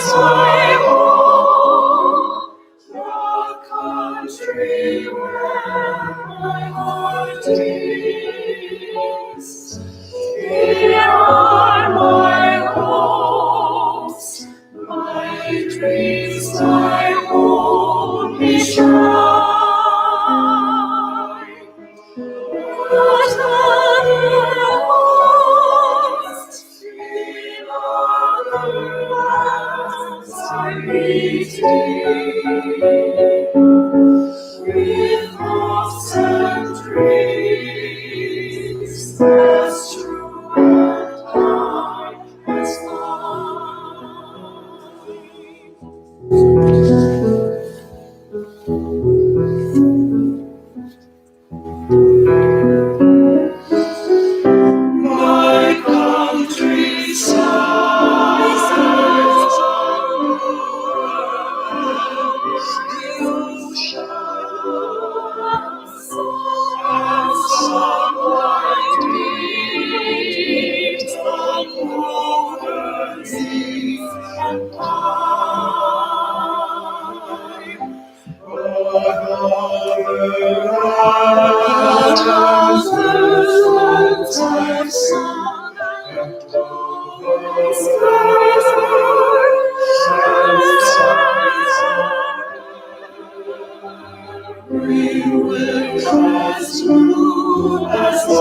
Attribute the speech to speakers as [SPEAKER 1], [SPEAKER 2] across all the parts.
[SPEAKER 1] my home, the country where my heart beats. Here are my hopes, my dreams, my only shrine. Whatever host in other lands I meet with hopes and dreams as true and high as my countryside, you and sunlight beams on waters deep and high. Lands I've sung and always we will as smooth as wine.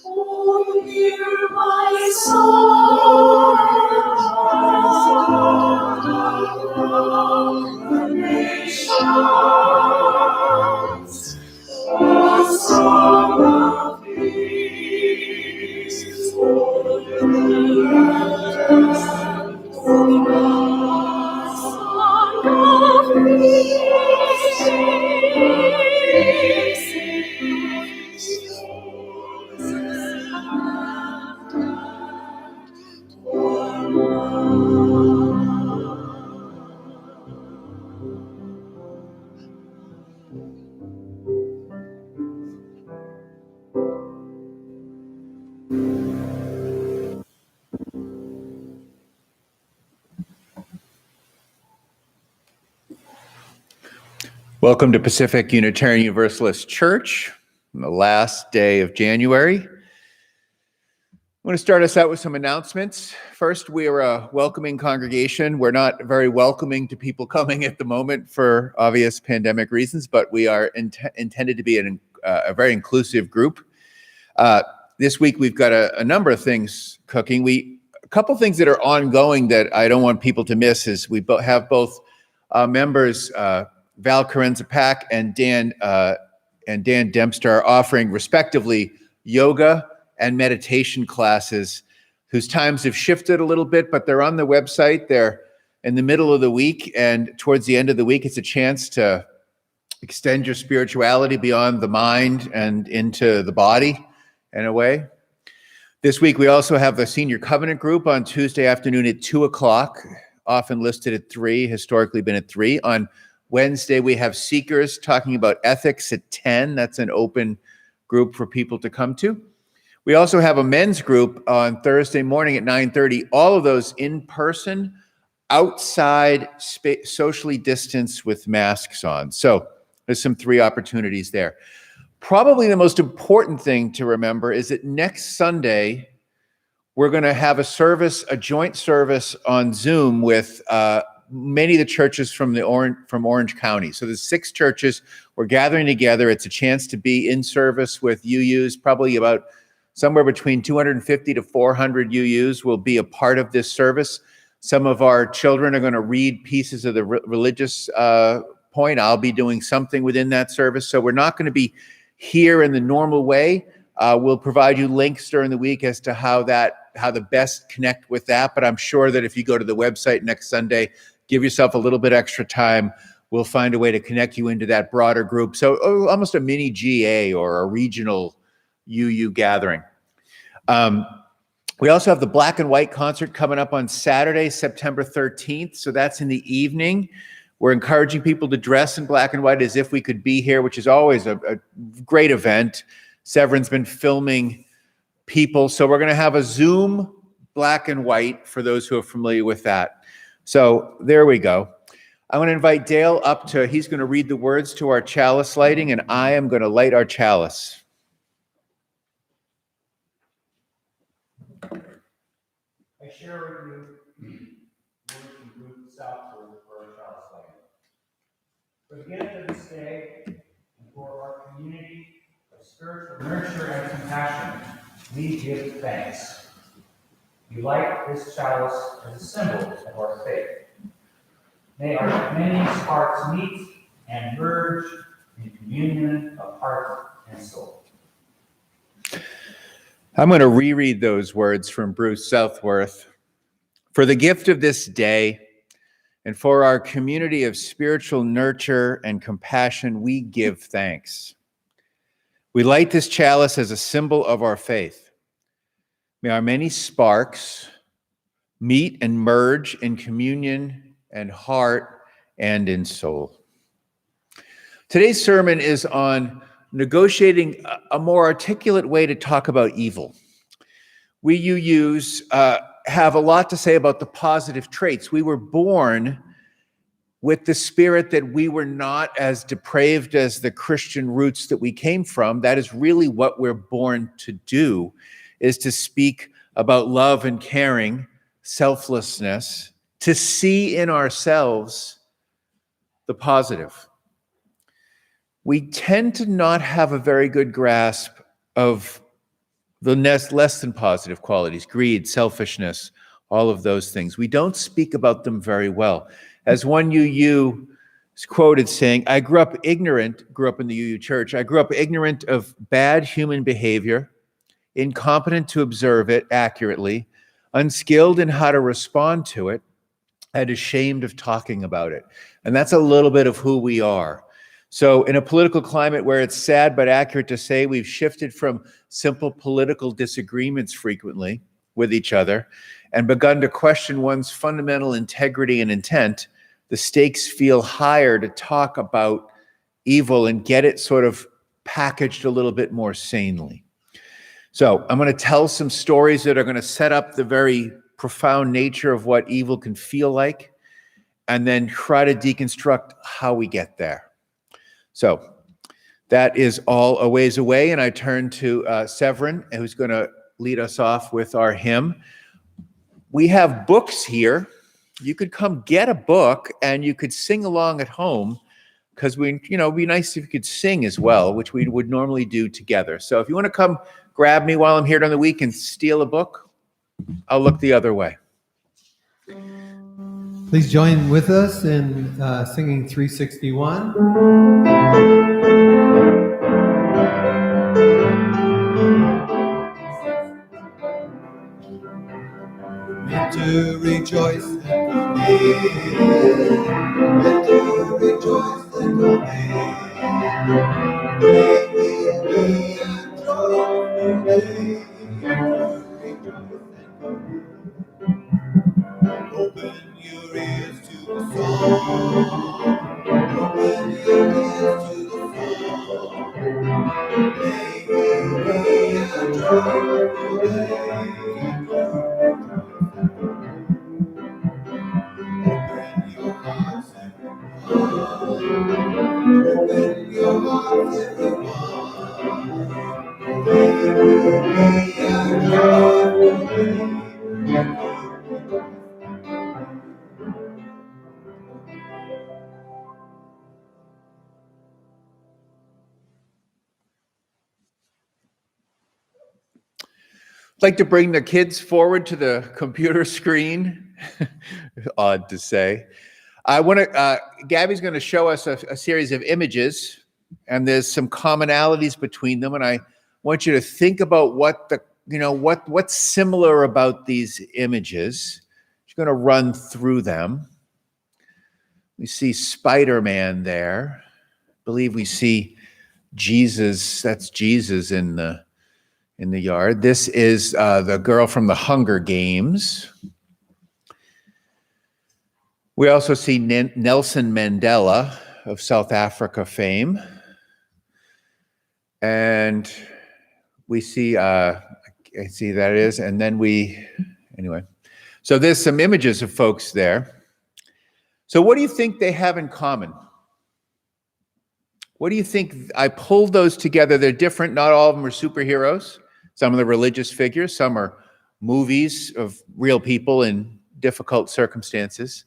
[SPEAKER 1] Oh, hear my song, the nations, a song of peace for the land, for us, song of peace.
[SPEAKER 2] Welcome to Pacific Unitarian Universalist Church on the last day of January. I want to start us out with some announcements. First, we are a welcoming congregation. We're not very welcoming to people coming at the moment for obvious pandemic reasons, but we are intended to be a very inclusive group. This week, we've got a number of things cooking. A couple things that are ongoing that I don't want people to miss is we have both members, Val Carenza-Pack and Dan Dempster are offering respectively yoga and meditation classes whose times have shifted a little bit, but they're on the website. They're in the middle of the week, and towards the end of the week, it's a chance to extend your spirituality beyond the mind and into the body in a way. This week, we also have the Senior Covenant group on Tuesday afternoon at 2:00, often listed at 3, historically been at 3. On Wednesday, we have Seekers talking about ethics at 10. That's an open group for people to come to. We also have a men's group on Thursday morning at 9:30. All of those in person, outside, socially distanced with masks on. So there's some 3 opportunities there. Probably the most important thing to remember is that next Sunday, we're going to have a joint service on Zoom with many of the churches from Orange County. So there's 6 churches. We're gathering together. It's a chance to be in service with UUs. Probably about somewhere between 250 to 400 UUs will be a part of this service. Some of our children are going to read pieces of the religious point. I'll be doing something within that service. So we're not going to be here in the normal way. We'll provide you links during the week as to how the best connect with that. But I'm sure that if you go to the website next Sunday, give yourself a little bit extra time. We'll find a way to connect you into that broader group. So almost a mini GA or a regional UU gathering. We also have the Black and White concert coming up on Saturday, September 13th. So that's in the evening. We're encouraging people to dress in black and white as if we could be here, which is always a great event. Severin's been filming people. So we're going to have a Zoom black and white for those who are familiar with that. So there we go. I'm going to invite Dale up he's going to read the words to our chalice lighting, and I am going to light our chalice.
[SPEAKER 3] I share with you words from Bruce Southward for our chalice lighting. For the gift of this day, and for our community of spiritual nurture and compassion, we give thanks. We light this chalice as a symbol of our faith. May our many hearts meet and merge in communion of heart and soul.
[SPEAKER 2] I'm going to reread those words from Bruce Southworth. For the gift of this day, and for our community of spiritual nurture and compassion, we give thanks. We light this chalice as a symbol of our faith. May our many sparks meet and merge in communion and heart and in soul. Today's sermon is on negotiating a more articulate way to talk about evil. We UUs have a lot to say about the positive traits. We were born with the spirit that we were not as depraved as the Christian roots that we came from. That is really what we're born to do, is to speak about love and caring, selflessness, to see in ourselves the positive. We tend to not have a very good grasp of the less than positive qualities, greed, selfishness, all of those things. We don't speak about them very well. As one UU is quoted saying, I grew up in the UU church, I grew up ignorant of bad human behavior, incompetent to observe it accurately, unskilled in how to respond to it, and ashamed of talking about it. And that's a little bit of who we are. So in a political climate where it's sad but accurate to say we've shifted from simple political disagreements frequently with each other and begun to question one's fundamental integrity and intent, the stakes feel higher to talk about evil and get it sort of packaged a little bit more sanely. So I'm going to tell some stories that are going to set up the very profound nature of what evil can feel like, and then try to deconstruct how we get there. So that is all a ways away, and I turn to Severin, who's going to lead us off with our hymn. We have books here. You could come get a book, and you could sing along at home, because it'd be nice if you could sing as well, which we would normally do together. So if you want to come grab me while I'm here during the week and steal a book, I'll look the other way.
[SPEAKER 1] Please join with us in singing 361. Meant to rejoice and come meant to rejoice and come may we be a joyful day, open your ears to the song, open your ears to the song, may we be a joyful day. Open your hearts, everyone. Open your hearts, everyone. May we be a joyful day.
[SPEAKER 2] I'd like to bring the kids forward to the computer screen. Odd to say. Gabby's going to show us a series of images, and there's some commonalities between them, and I want you to think about what's similar about these images. She's going to run through them. We see Spider-Man there. I believe we see Jesus. That's Jesus in the yard. This is the girl from the Hunger Games. We also see Nelson Mandela of South Africa fame. And we see, I see that it is, and then we Anyway, so there's some images of folks there. So what do you think they have in common? What do you think? I pulled those together. They're different. Not all of them are superheroes. Some of the religious figures, some are movies of real people in difficult circumstances.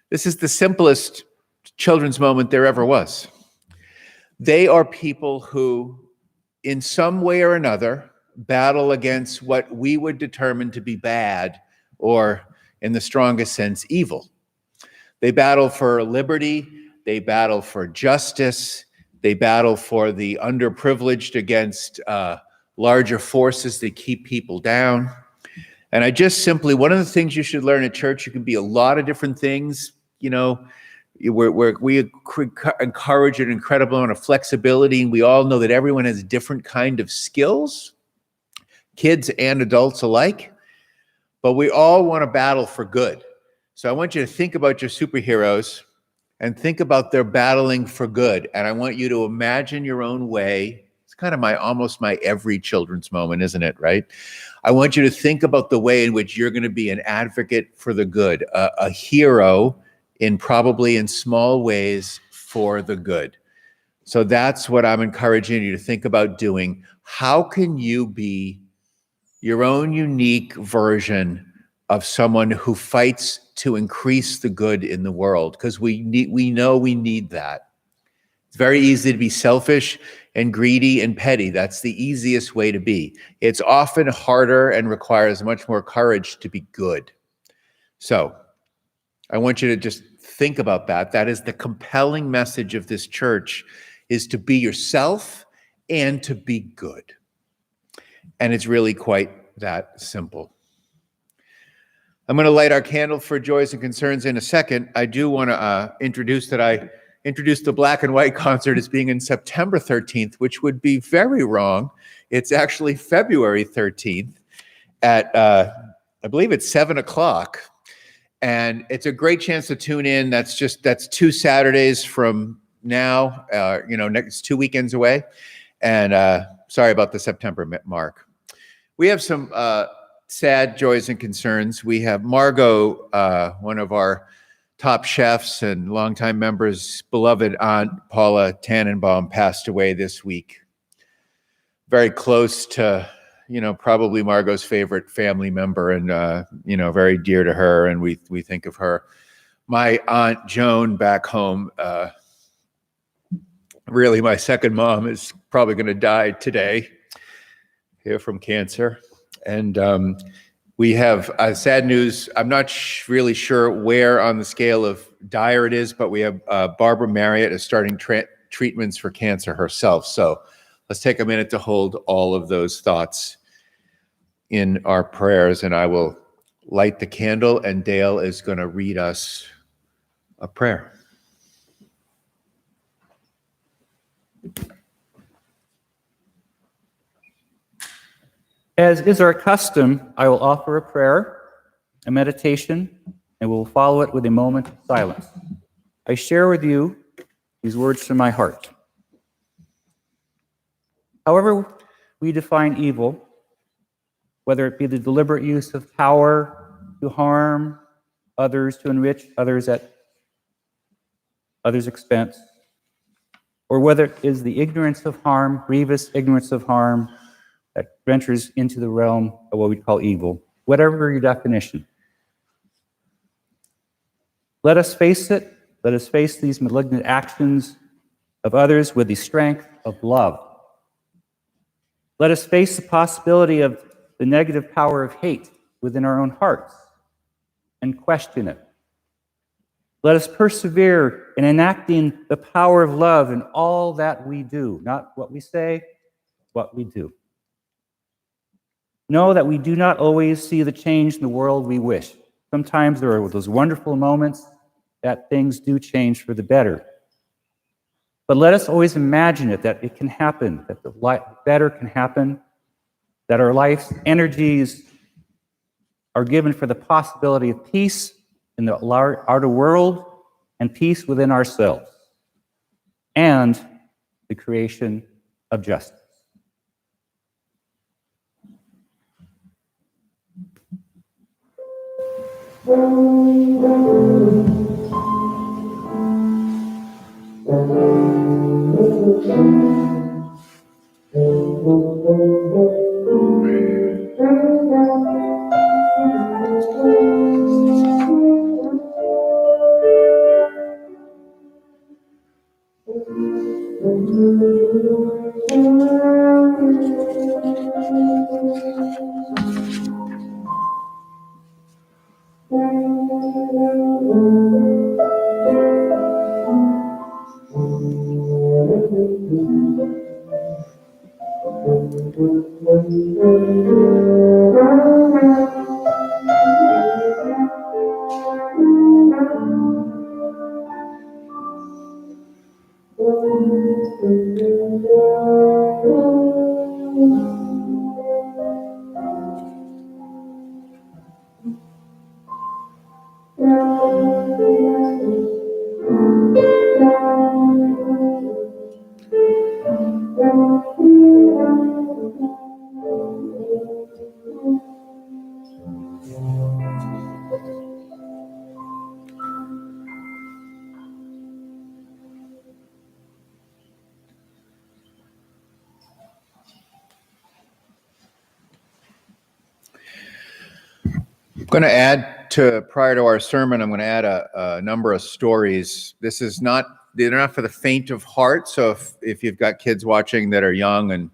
[SPEAKER 2] This is the simplest children's moment there ever was. They are people who, in some way or another, battle against what we would determine to be bad, or in the strongest sense, evil. They battle for liberty, they battle for justice, they battle for the underprivileged against larger forces that keep people down. And I just simply, one of the things you should learn at church, you can be a lot of different things, you know, we encourage an incredible amount of flexibility, and we all know that everyone has different kind of skills, kids and adults alike, but we all want to battle for good. So I want you to think about your superheroes and think about their battling for good. And I want you to imagine your own way. It's kind of almost my every children's moment, isn't it, right? I want you to think about the way in which you're going to be an advocate for the good, a hero probably in small ways for the good. So that's what I'm encouraging you to think about doing. How can you be your own unique version of someone who fights to increase the good in the world? Because we know we need that. It's very easy to be selfish and greedy and petty. That's the easiest way to be. It's often harder and requires much more courage to be good. So I want you to just think about that. That is the compelling message of this church, is to be yourself and to be good. And it's really quite that simple. I'm going to light our candle for joys and concerns in a second. I do want to introduce that I introduced the Black and White concert as being in September 13th, which would be very wrong. It's actually February 13th at, I believe it's 7 o'clock. And it's a great chance to tune in. That's 2 Saturdays from now, next 2 weekends away. And sorry about the September mark. We have some sad joys and concerns. We have Margot, one of our top chefs and longtime members, beloved Aunt Paula Tannenbaum, passed away this week. Very close to, probably Margot's favorite family member, and, very dear to her, and we think of her. My Aunt Joan back home, really my second mom, is probably going to die today here from cancer. And we have sad news. I'm not really sure where on the scale of dire it is, but we have Barbara Marriott is starting treatments for cancer herself. So let's take a minute to hold all of those thoughts in our prayers, and I will light the candle, and Dale is going to read us a prayer.
[SPEAKER 4] As is our custom, I will offer a prayer, a meditation, and we'll follow it with a moment of silence. I share with you these words from my heart. However we define evil, whether it be the deliberate use of power to harm others, to enrich others at others' expense, or whether it is the ignorance of harm, grievous ignorance of harm, that ventures into the realm of what we call evil, whatever your definition. Let us face it. Let us face these malignant actions of others with the strength of love. Let us face the possibility of the negative power of hate within our own hearts and question it. Let us persevere in enacting the power of love in all that we do, not what we say, what we do. Know that we do not always see the change in the world we wish. Sometimes there are those wonderful moments that things do change for the better. But let us always imagine it, that it can happen, that the better can happen, that our life's energies are given for the possibility of peace in the outer world and peace within ourselves, and the creation of justice.
[SPEAKER 2] I'm going to add to, prior to our sermon, I'm going to add a number of stories. This is not, they're not for the faint of heart. So if you've got kids watching that are young and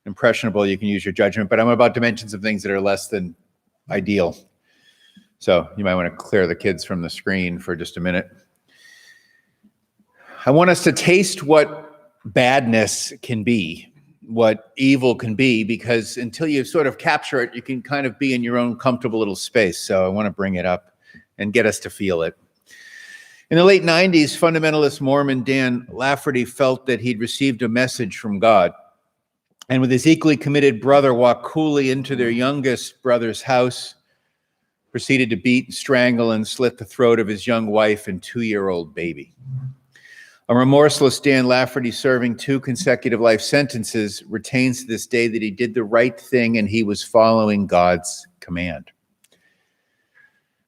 [SPEAKER 2] impressionable, you can use your judgment. But I'm about to mention some things that are less than ideal. So you might want to clear the kids from the screen for just a minute. I want us to taste what badness can be, what evil can be, because until you sort of capture it, you can kind of be in your own comfortable little space. So I want to bring it up and get us to feel it. In the late 90s, fundamentalist Mormon Dan Lafferty felt that he'd received a message from God, and with his equally committed brother walked coolly into their youngest brother's house, proceeded to beat, strangle, and slit the throat of his young wife and 2-year-old baby. A remorseless Dan Lafferty, serving 2 consecutive life sentences, retains to this day that he did the right thing and he was following God's command.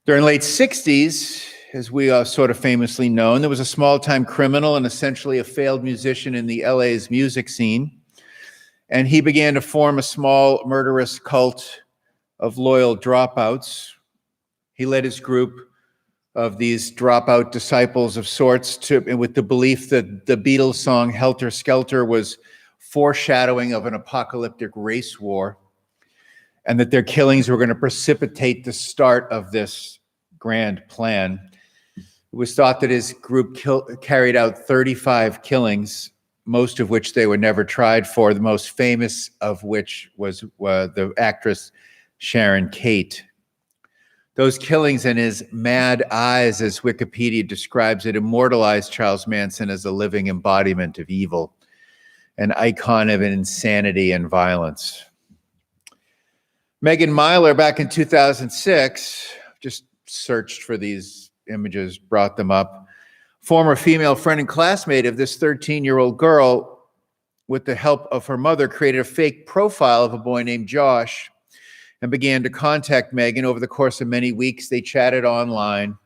[SPEAKER 2] During the late 60s, as we are sort of famously known, there was a small-time criminal and essentially a failed musician in the LA's music scene, and he began to form a small murderous cult of loyal dropouts. He led his group of these dropout disciples of sorts with the belief that the Beatles song Helter Skelter was foreshadowing of an apocalyptic race war, and that their killings were going to precipitate the start of this grand plan. It was thought that his group carried out 35 killings, most of which they were never tried for, the most famous of which was the actress Sharon Tate. Those killings and his mad eyes, as Wikipedia describes it, immortalized Charles Manson as a living embodiment of evil, an icon of insanity and violence. Megan Myler, back in 2006, just searched for these images, brought them up. Former female friend and classmate of this 13-year-old girl, with the help of her mother, created a fake profile of a boy named Josh and began to contact Megan. Over the course of many weeks, they chatted online.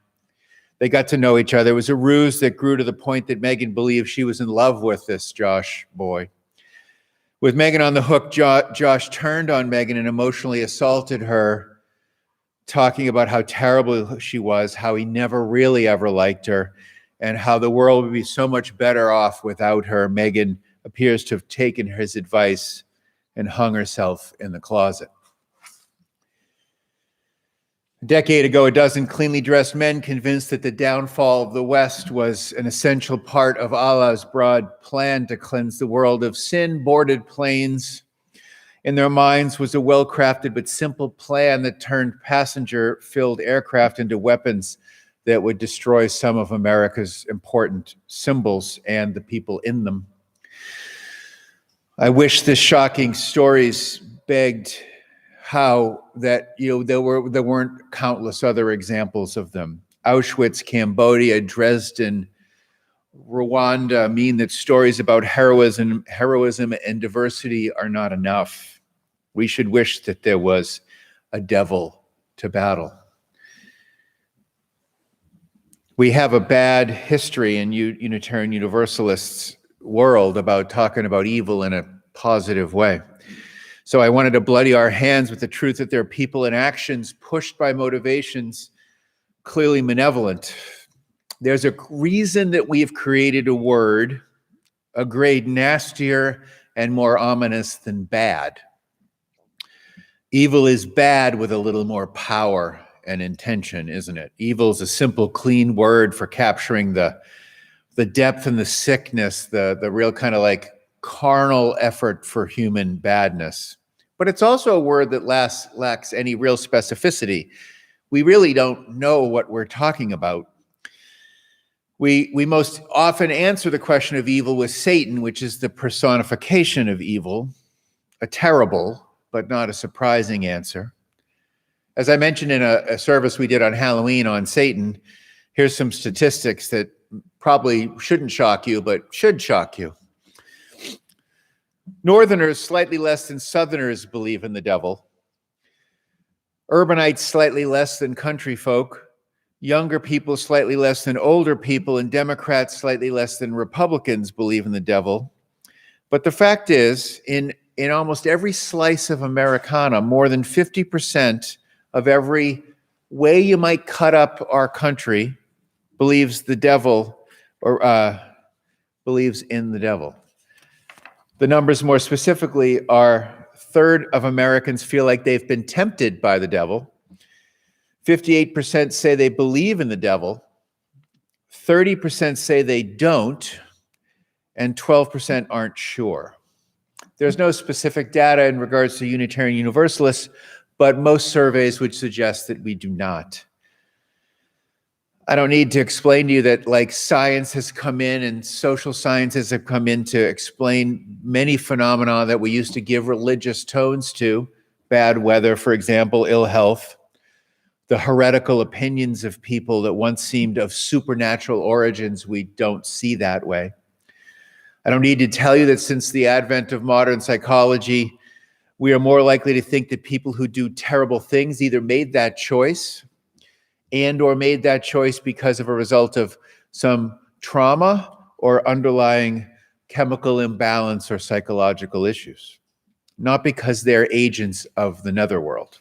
[SPEAKER 2] They got to know each other. It was a ruse that grew to the point that Megan believed she was in love with this Josh boy. With Megan on the hook, Josh turned on Megan and emotionally assaulted her, talking about how terrible she was, how he never really ever liked her, and how the world would be so much better off without her. Megan appears to have taken his advice and hung herself in the closet. A decade ago, a dozen cleanly dressed men, convinced that the downfall of the West was an essential part of Allah's broad plan to cleanse the world of sin, boarded planes. In their minds was a well-crafted but simple plan that turned passenger-filled aircraft into weapons that would destroy some of America's important symbols and the people in them. I wish the shocking stories begged how that, there weren't countless other examples of them. Auschwitz, Cambodia, Dresden, Rwanda mean that stories about heroism and diversity are not enough. We should wish that there was a devil to battle. We have a bad history in Unitarian Universalists' world about talking about evil in a positive way. So I wanted to bloody our hands with the truth that there are people and actions pushed by motivations clearly malevolent. There's a reason that we have created a word, a grade nastier and more ominous than bad. Evil is bad with a little more power and intention, isn't it? Evil is a simple, clean word for capturing the depth and the sickness, the real kind of like carnal effort for human badness. But it's also a word that lacks any real specificity. We really don't know what we're talking about. We most often answer the question of evil with Satan, which is the personification of evil, a terrible but not a surprising answer. As I mentioned in a service we did on Halloween on Satan, here's some statistics that probably shouldn't shock you, but should shock you. Northerners, slightly less than Southerners, believe in the devil. Urbanites, slightly less than country folk. Younger people, slightly less than older people. And Democrats, slightly less than Republicans, believe in the devil. But the fact is, in almost every slice of Americana, more than 50% of every way you might cut up our country believes the devil or believes in the devil. The numbers more specifically are: a third of Americans feel like they've been tempted by the devil. 58% say they believe in the devil. 30% say they don't. And 12% aren't sure. There's no specific data in regards to Unitarian Universalists, but most surveys would suggest that we do not. I don't need to explain to you that like science has come in and social sciences have come in to explain many phenomena that we used to give religious tones to. Bad weather, for example, ill health, the heretical opinions of people that once seemed of supernatural origins we don't see that way. I don't need to tell you that since the advent of modern psychology, we are more likely to think that people who do terrible things either made that choice and or made that choice because of a result of some trauma or underlying chemical imbalance or psychological issues, not because they're agents of the netherworld.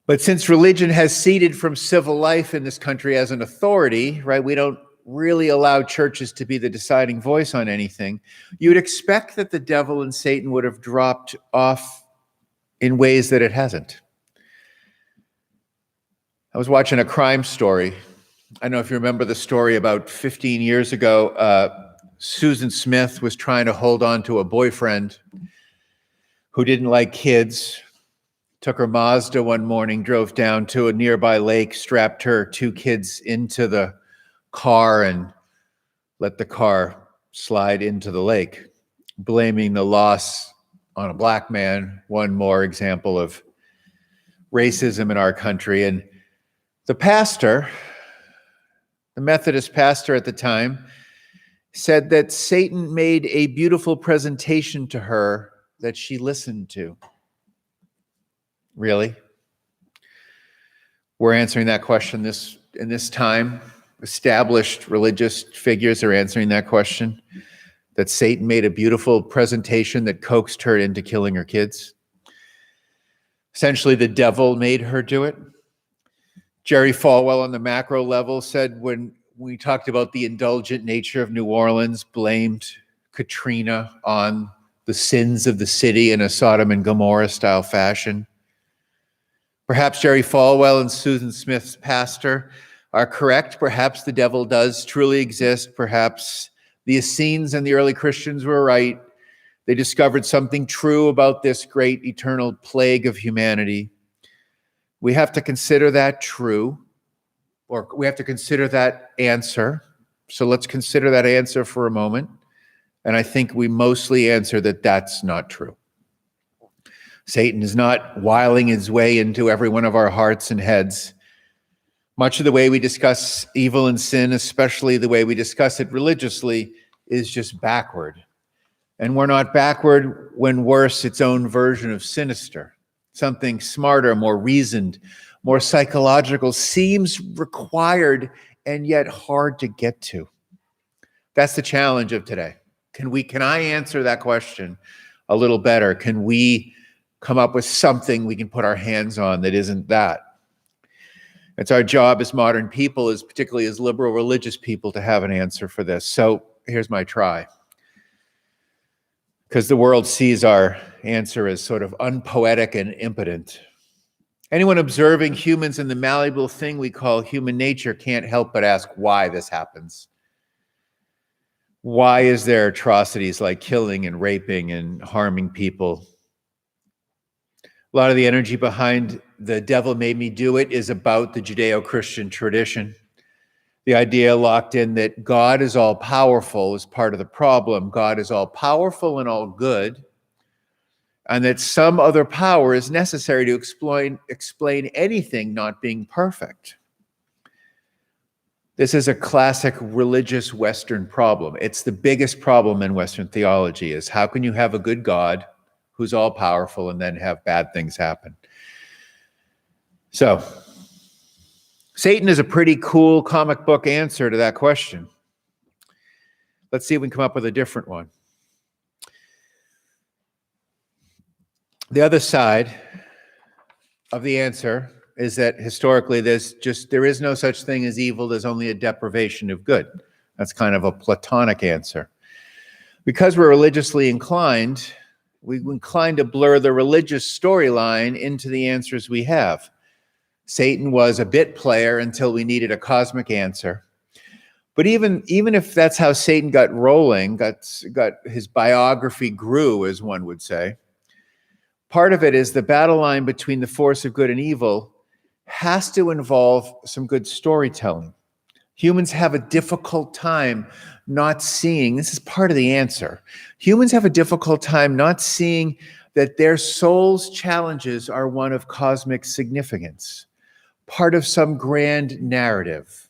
[SPEAKER 2] But since religion has ceded from civil life in this country as an authority, right, we don't really allow churches to be the deciding voice on anything, you would expect that the devil and Satan would have dropped off in ways that it hasn't. I was watching a crime story. I don't know if you remember the story about 15 years ago. Susan Smith was trying to hold on to a boyfriend who didn't like kids, took her Mazda one morning, drove down to a nearby lake, strapped her 2 kids into the car and let the car slide into the lake, blaming the loss on a black man. One more example of racism in our country. And the pastor, the Methodist pastor at the time, said that Satan made a beautiful presentation to her that she listened to. Really? We're answering that question in this time. Established religious figures are answering that question, that Satan made a beautiful presentation that coaxed her into killing her kids. Essentially, the devil made her do it. Jerry Falwell on the macro level said when we talked about the indulgent nature of New Orleans, blamed Katrina on the sins of the city in a Sodom and Gomorrah style fashion. Perhaps Jerry Falwell and Susan Smith's pastor are correct. Perhaps the devil does truly exist. Perhaps the Essenes and the early Christians were right. They discovered something true about this great eternal plague of humanity. We have to consider that true, or we have to consider that answer. So let's consider that answer for a moment. And I think we mostly answer that that's not true. Satan is not wiling his way into every one of our hearts and heads. Much of the way we discuss evil and sin, especially the way we discuss it religiously, is just backward. And we're not backward when worse, its own version of sinister, something smarter, more reasoned, more psychological, seems required and yet hard to get to? That's the challenge of today. Can I answer that question a little better? Can we come up with something we can put our hands on that isn't that? It's our job as modern people, as particularly as liberal religious people, to have an answer for this. So here's my try. Because the world sees our answer as sort of unpoetic and impotent. Anyone observing humans and the malleable thing we call human nature can't help but ask why this happens. Why is there atrocities like killing and raping and harming people? A lot of the energy behind the devil made me do it is about the Judeo-Christian tradition. The idea locked in that God is all powerful is part of the problem. God is all powerful and all good, and that some other power is necessary to explain anything not being perfect. This is a classic religious Western problem. It's the biggest problem in Western theology, is how can you have a good God who's all powerful and then have bad things happen? So, Satan is a pretty cool comic book answer to that question. Let's see if we can come up with a different one. The other side of the answer is that historically there is no such thing as evil, there's only a deprivation of good. That's kind of a Platonic answer. Because we're religiously inclined, we're inclined to blur the religious storyline into the answers we have. Satan was a bit player until we needed a cosmic answer. But even if that's how Satan got rolling, got his biography grew, as one would say, part of it is the battle line between the force of good and evil has to involve some good storytelling. Humans have a difficult time not seeing, this is part of the answer, humans have a difficult time not seeing that their soul's challenges are one of cosmic significance, part of some grand narrative.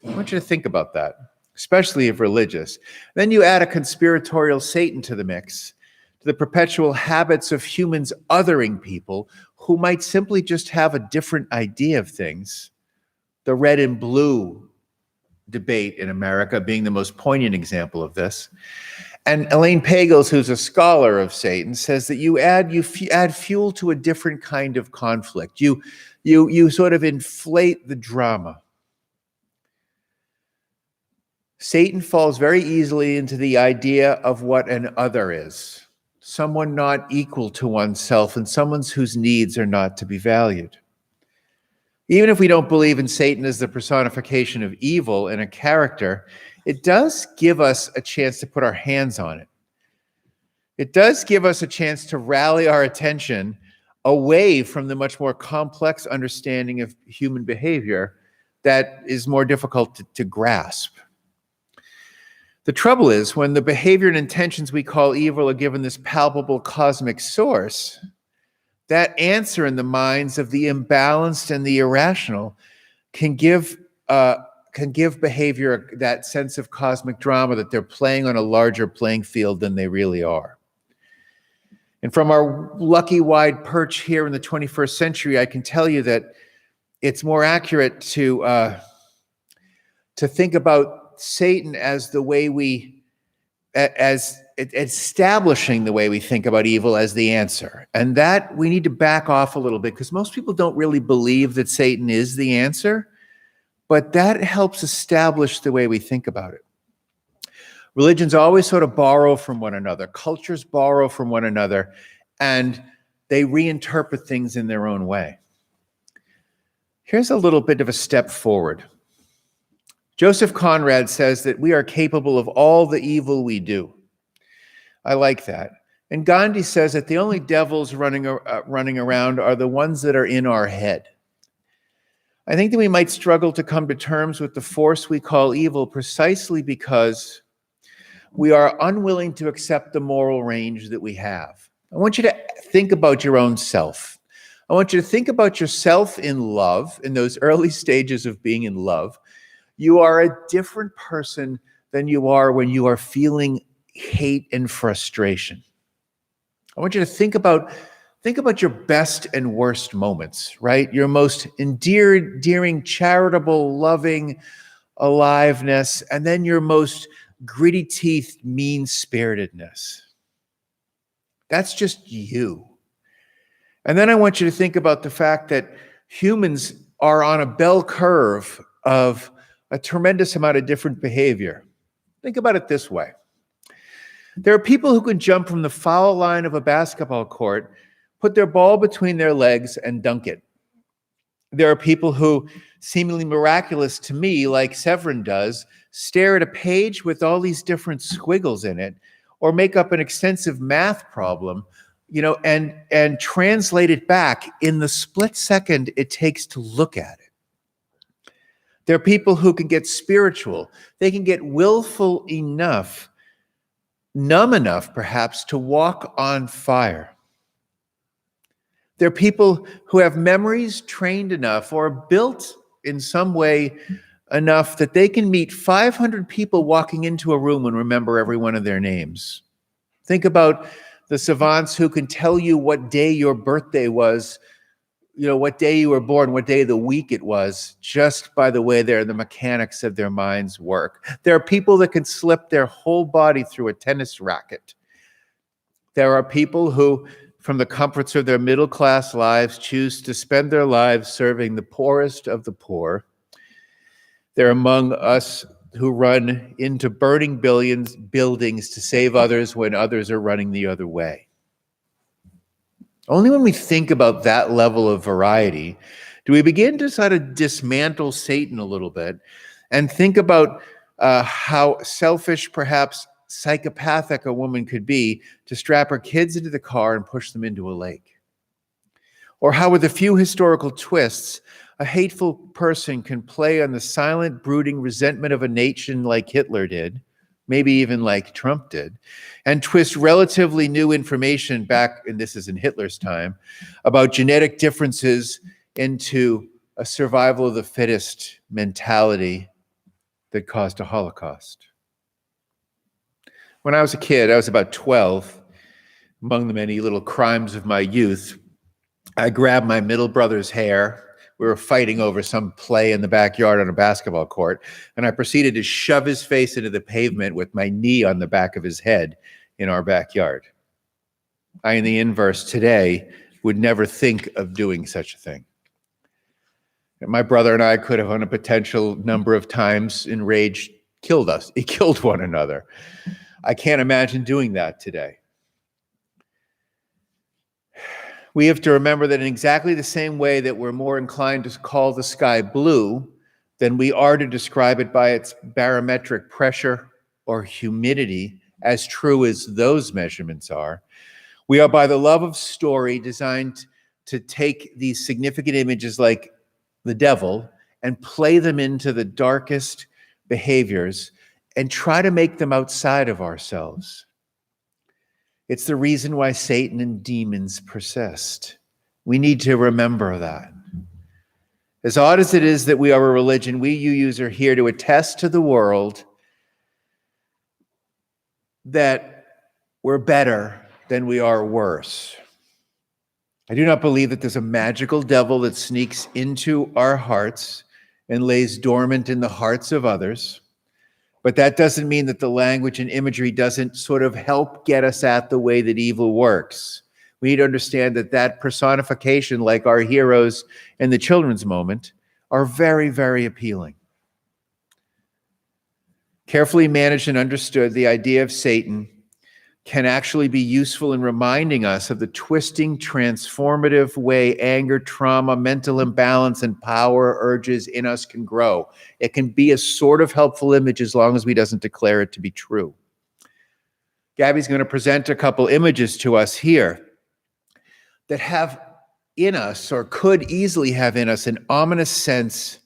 [SPEAKER 2] I want you to think about that, especially if religious. Then you add a conspiratorial Satan to the mix, to the perpetual habits of humans othering people who might simply just have a different idea of things. The red and blue debate in America being the most poignant example of this. And Elaine Pagels, who's a scholar of Satan, says that you add fuel to a different kind of conflict. You sort of inflate the drama. Satan falls very easily into the idea of what an other is. Someone not equal to oneself and someone whose needs are not to be valued. Even if we don't believe in Satan as the personification of evil and a character, it does give us a chance to put our hands on it. It does give us a chance to rally our attention away from the much more complex understanding of human behavior that is more difficult to grasp. The trouble is, when the behavior and intentions we call evil are given this palpable cosmic source, that answer in the minds of the imbalanced and the irrational can give behavior that sense of cosmic drama, that they're playing on a larger playing field than they really are. And from our lucky wide perch here in the 21st century, I can tell you that it's more accurate to think about Satan as the way as establishing the way we think about evil as the answer. And that we need to back off a little bit, because most people don't really believe that Satan is the answer, but that helps establish the way we think about it. Religions always sort of borrow from one another. Cultures borrow from one another, and they reinterpret things in their own way. Here's a little bit of a step forward. Joseph Conrad says that we are capable of all the evil we do. I like that. And Gandhi says that the only devils running around are the ones that are in our head. I think that we might struggle to come to terms with the force we call evil precisely because we are unwilling to accept the moral range that we have. I want you to think about your own self. I want you to think about yourself in love, in those early stages of being in love. You are a different person than you are when you are feeling hate and frustration. I want you to think about Think about your best and worst moments, right? Your most endearing, charitable, loving aliveness, and then your most gritty-teethed, mean-spiritedness. That's just you. And then I want you to think about the fact that humans are on a bell curve of a tremendous amount of different behavior. Think about it this way. There are people who can jump from the foul line of a basketball court, put their ball between their legs, and dunk it. There are people who, seemingly miraculous to me, like Severin does, stare at a page with all these different squiggles in it, or make up an extensive math problem, and translate it back in the split second it takes to look at it. There are people who can get spiritual. They can get willful enough, numb enough perhaps, to walk on fire. There are people who have memories trained enough or built in some way enough that they can meet 500 people walking into a room and remember every one of their names. Think about the savants who can tell you what day your birthday was, what day you were born, what day of the week it was, just by the way the mechanics of their minds work. There are people that can slip their whole body through a tennis racket. There are people who, from the comforts of their middle-class lives, choose to spend their lives serving the poorest of the poor. They're among us who run into burning buildings to save others when others are running the other way. Only when we think about that level of variety do we begin to sort of dismantle Satan a little bit and think about how selfish, perhaps psychopathic a woman could be to strap her kids into the car and push them into a lake. Or how, with a few historical twists, a hateful person can play on the silent, brooding resentment of a nation like Hitler did, maybe even like Trump did, and twist relatively new information back, and this is in Hitler's time, about genetic differences into a survival of the fittest mentality that caused a Holocaust. When I was a kid, I was about 12. Among the many little crimes of my youth, I grabbed my middle brother's hair. We were fighting over some play in the backyard on a basketball court, and I proceeded to shove his face into the pavement with my knee on the back of his head in our backyard. I, in the inverse today, would never think of doing such a thing. My brother and I could have, on a potential number of times, in rage, killed us. He killed one another. I can't imagine doing that today. We have to remember that in exactly the same way that we're more inclined to call the sky blue than we are to describe it by its barometric pressure or humidity, as true as those measurements are, we are, by the love of story, designed to take these significant images like the devil and play them into the darkest behaviors and try to make them outside of ourselves. It's the reason why Satan and demons persist. We need to remember that. As odd as it is that we are a religion, we UUs are here to attest to the world that we're better than we are worse. I do not believe that there's a magical devil that sneaks into our hearts and lays dormant in the hearts of others. But that doesn't mean that the language and imagery doesn't sort of help get us at the way that evil works. We need to understand that personification, like our heroes in the children's moment, are very, very appealing. Carefully managed and understood, the idea of Satan can actually be useful in reminding us of the twisting, transformative way anger, trauma, mental imbalance, and power urges in us can grow. It can be a sort of helpful image as long as we doesn't declare it to be true. Gabby's going to present a couple images to us here that have in us, or could easily have in us, an ominous sense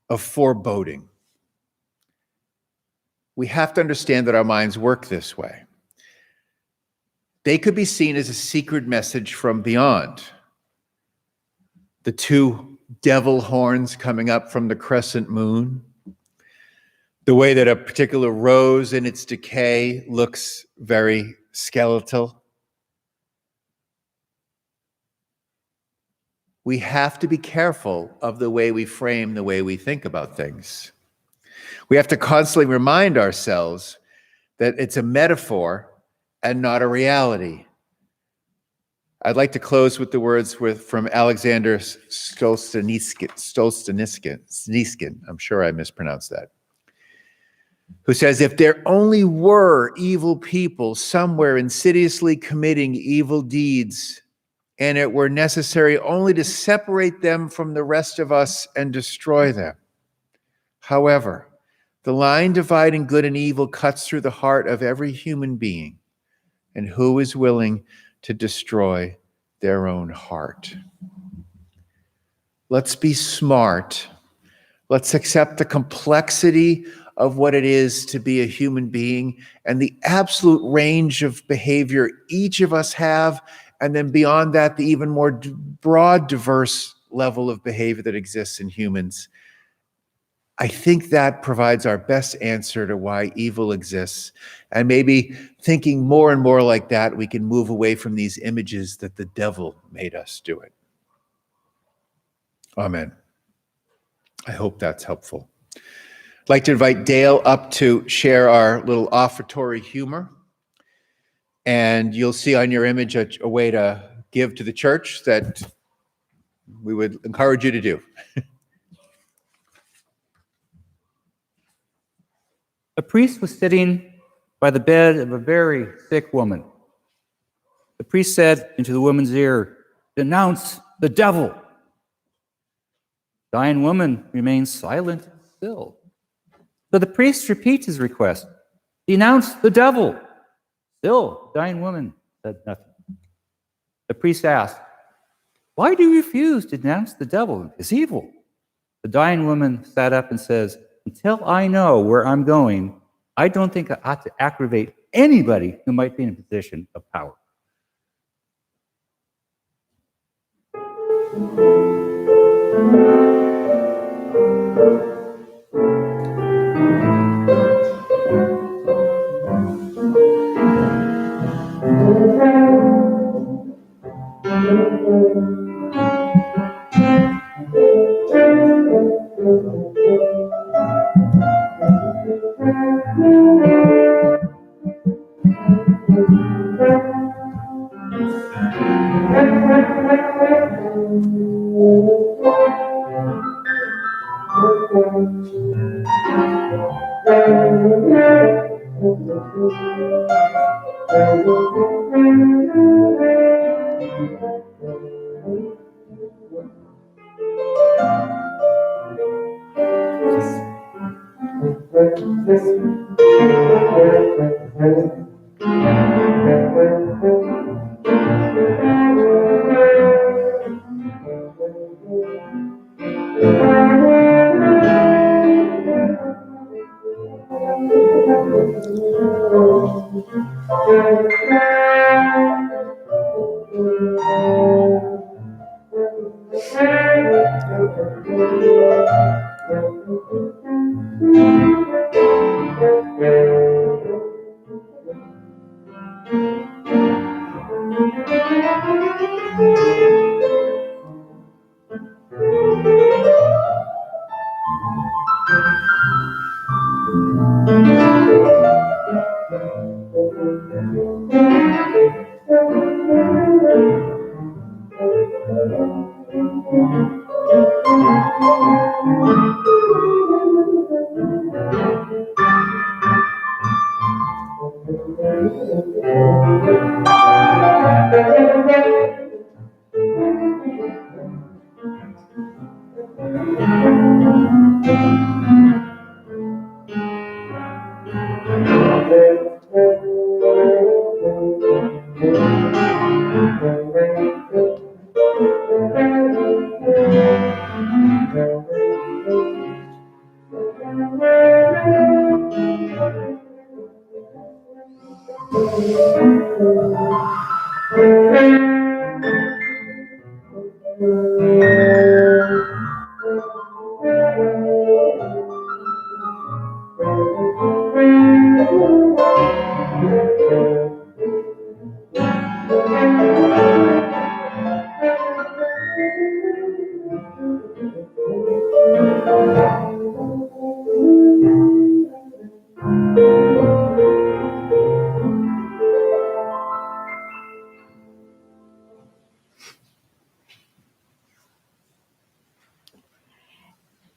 [SPEAKER 2] of foreboding. We have to understand that our minds work this way. They could be seen as a secret message from beyond. The two devil horns coming up from the crescent moon, the way that a particular rose in its decay looks very skeletal. we have to be careful of the way we frame the way we think about things. We have to constantly remind ourselves that it's a metaphor and not a reality. I'd like to close with the words from Alexander Solzhenitsyn. I'm sure I mispronounced that. Who says, if there only were evil people somewhere insidiously committing evil deeds, and it were necessary only to separate them from the rest of us and destroy them. However, the line dividing good and evil cuts through the heart of every human being, and who is willing to destroy their own heart? Let's be smart. Let's accept the complexity of what it is to be a human being and the absolute range of behavior each of us have, and then beyond that, the even more broad, diverse level of behavior that exists in humans. I think that provides our best answer to why evil exists. And maybe thinking more and more like that, we can move away from these images that the devil made us do it. Amen. I hope that's helpful. I'd like to invite Dale up to share our little offertory humor. And you'll see on your image a way to give to the church that we would encourage you to do.
[SPEAKER 4] A priest was sitting by the bed of a very sick woman. The priest said into the woman's ear, "Denounce the devil." The dying woman remains silent and still. So the priest repeats his request, "Denounce the devil." Still, the dying woman said nothing. The priest asked, "Why do you refuse to denounce the devil? It's evil." The dying woman sat up and says, "Until I know where I'm going, I don't think I ought to aggravate anybody who might be in a position of power."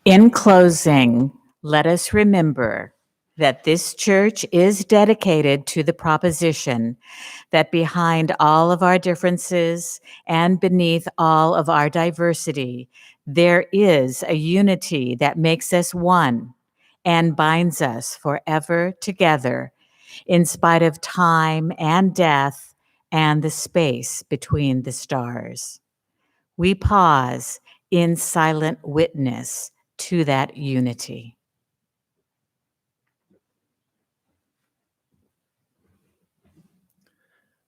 [SPEAKER 5] In closing, let us remember that this church is dedicated to the proposition that behind all of our differences and beneath all of our diversity, there is a unity that makes us one and binds us forever together in spite of time and death and the space between the stars. We pause in silent witness to that unity.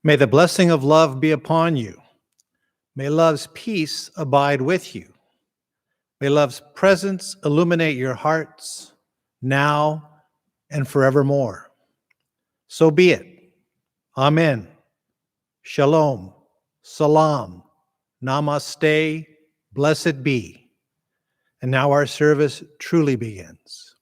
[SPEAKER 6] May the blessing of love be upon you. May love's peace abide with you. May love's presence illuminate your hearts now and forevermore. So be it. Amen. Shalom. Salam. Namaste. Blessed be. And now our service truly begins.